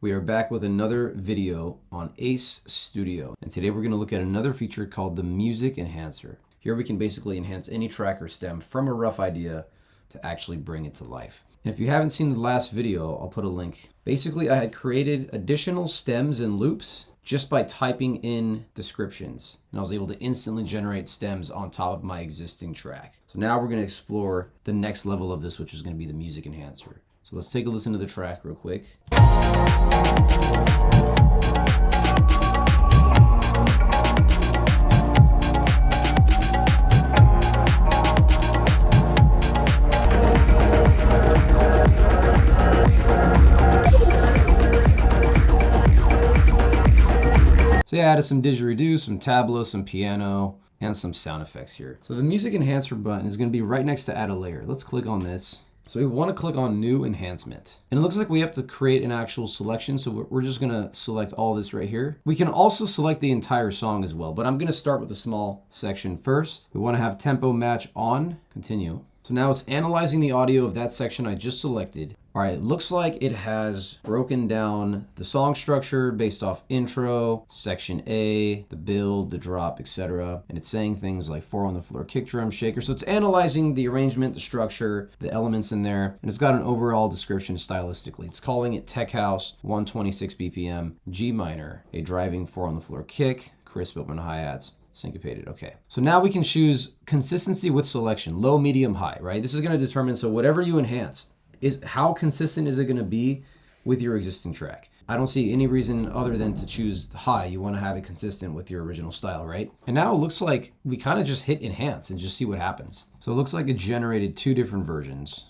We are back with another video on Ace Studio, and today we're going to look at another feature called the Music Enhancer. Here we can basically enhance any track or stem from a rough idea to actually bring it to life. And if you haven't seen the last video, I'll put a link. Basically, I had created additional stems and loops just by typing in descriptions, and I was able to instantly generate stems on top of my existing track. So now we're going to explore the next level of this, which is going to be the Music Enhancer. So let's take a listen to the track real quick. So yeah, I added some didgeridoo, some tabla, some piano, and some sound effects here. So the Music Enhancer button is going to be right next to Add a Layer. Let's click on this. So we want to click on New Enhancement. And it looks like we have to create an actual selection, so we're just going to select all this right here. We can also select the entire song as well, but I'm going to start with a small section first. We want to have tempo match on, continue. So now it's analyzing the audio of that section I just selected. All right, it looks like it has broken down the song structure based off intro, section A, the build, the drop, etc. And it's saying things like 4 on the floor kick drum shaker. So it's analyzing the arrangement, the structure, the elements in there, and it's got an overall description stylistically. It's calling it Tech House, 126 BPM, G minor, a driving 4 on the floor kick, crisp open hi-hats, syncopated. Okay. So now we can choose consistency with selection, low, medium, high, right? This is going to determine, so whatever you enhance, is how consistent is it going to be with your existing track. I don't see any reason other than to choose high. You want to have it consistent with your original style, right? And now it looks like we kind of just hit enhance and just see what happens. So it looks like it generated 2 different versions.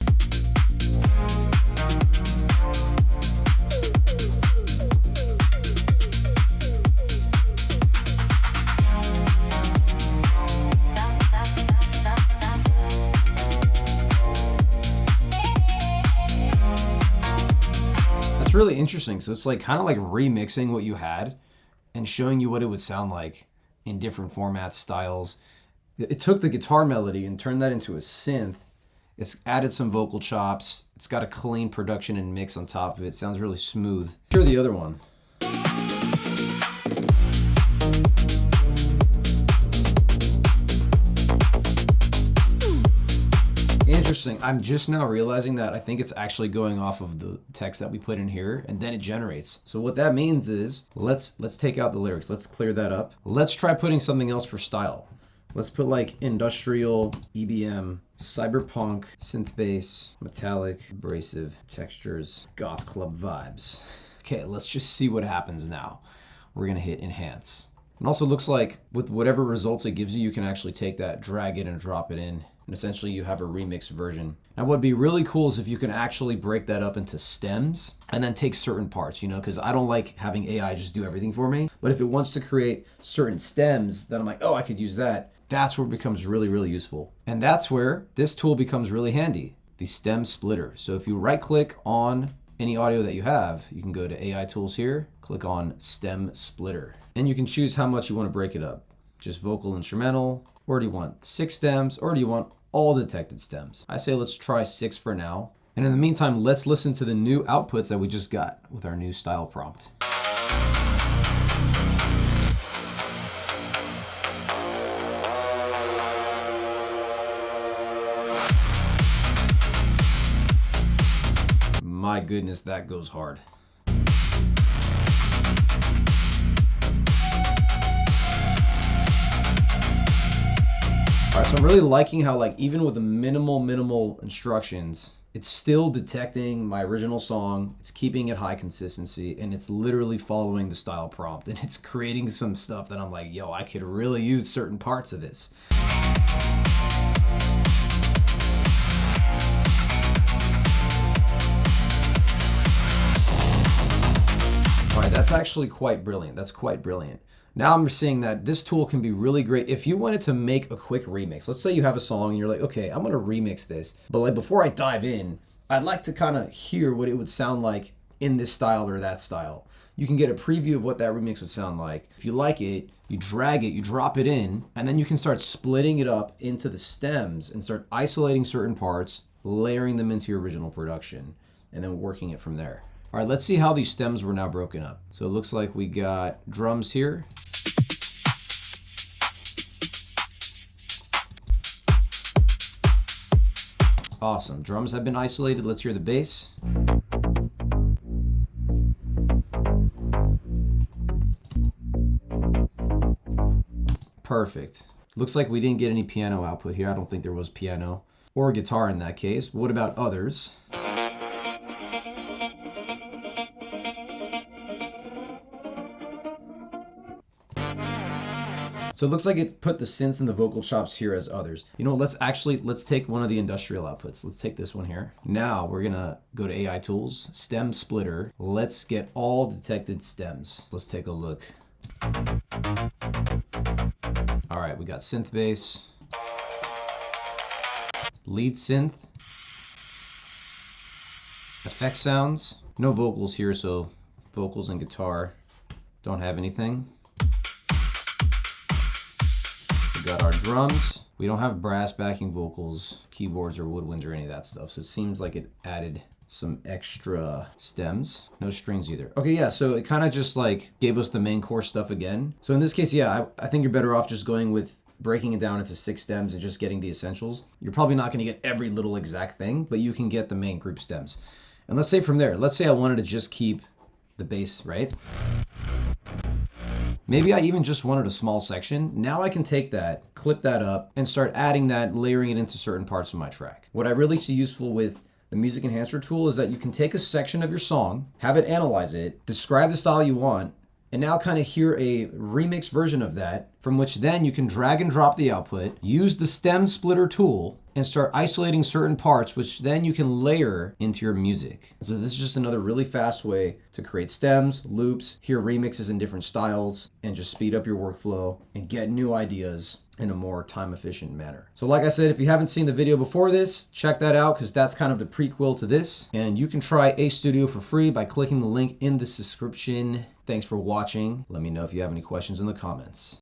It's really interesting. So it's like kind of like remixing what you had and showing you what it would sound like in different formats, styles. It took the guitar melody and turned that into a synth. It's added some vocal chops. It's got a clean production and mix on top of it. It sounds really smooth. Here's the other one. Interesting. I'm just now realizing that I think it's actually going off of the text that we put in here, and then it generates. So what that means is, let's take out the lyrics. Let's clear that up. Let's try putting something else for style. Let's put like industrial, EBM, cyberpunk, synth bass, metallic, abrasive, textures, goth club vibes. Okay, let's just see what happens now. We're gonna hit enhance. It also looks like with whatever results it gives you, you can actually take that, drag it, and drop it in. And essentially you have a remix version. Now what'd be really cool is if you can actually break that up into stems and then take certain parts, because I don't like having AI just do everything for me. But if it wants to create certain stems that I'm like, oh, I could use that, that's where it becomes really, really useful. And that's where this tool becomes really handy, the stem splitter. So if you right click on any audio that you have, you can go to AI tools here, click on stem splitter, and you can choose how much you want to break it up. Just vocal, instrumental, or do you want 6 stems, or do you want all detected stems? I say let's try 6 for now. And in the meantime, let's listen to the new outputs that we just got with our new style prompt. My goodness, that goes hard. All right, so I'm really liking how even with the minimal instructions, it's still detecting my original song, it's keeping it high consistency, and it's literally following the style prompt, and it's creating some stuff that I'm like, yo, I could really use certain parts of this. All right, that's actually quite brilliant. That's quite brilliant. Now I'm seeing that this tool can be really great if you wanted to make a quick remix. Let's say you have a song and you're like, okay, I'm gonna remix this. But before I dive in, I'd like to kind of hear what it would sound like in this style or that style. You can get a preview of what that remix would sound like. If you like it, you drag it, you drop it in, and then you can start splitting it up into the stems and start isolating certain parts, layering them into your original production, and then working it from there. All right, let's see how these stems were now broken up. So it looks like we got drums here. Awesome, drums have been isolated. Let's hear the bass. Perfect. Looks like we didn't get any piano output here. I don't think there was piano or guitar in that case. What about others? So it looks like it put the synths and the vocal chops here as others. You know, let's take one of the industrial outputs. Let's take this one here. Now we're gonna go to AI tools, stem splitter. Let's get all detected stems. Let's take a look. All right, we got synth bass, lead synth, effect sounds. No vocals here, so vocals and guitar don't have anything. We got our drums. We don't have brass backing vocals, keyboards, or woodwinds, or any of that stuff. So it seems like it added some extra stems. No strings either. Okay, yeah, so it kind of just like gave us the main core stuff again. So in this case, yeah, I think you're better off just going with breaking it down into 6 stems and just getting the essentials. You're probably not going to get every little exact thing, but you can get the main group stems. And let's say from there, let's say I wanted to just keep the bass, right? Maybe I even just wanted a small section. Now I can take that, clip that up, and start adding that, layering it into certain parts of my track. What I really see useful with the Music Enhancer tool is that you can take a section of your song, have it analyze it, describe the style you want, and now kind of hear a remix version of that, from which then you can drag and drop the output, use the stem splitter tool, and start isolating certain parts, which then you can layer into your music. So this is just another really fast way to create stems, loops, hear remixes in different styles, and just speed up your workflow and get new ideas in a more time efficient manner. So like I said, if you haven't seen the video before this, check that out because that's kind of the prequel to this. And you can try Ace Studio for free by clicking the link in the description. Thanks for watching. Let me know if you have any questions in the comments.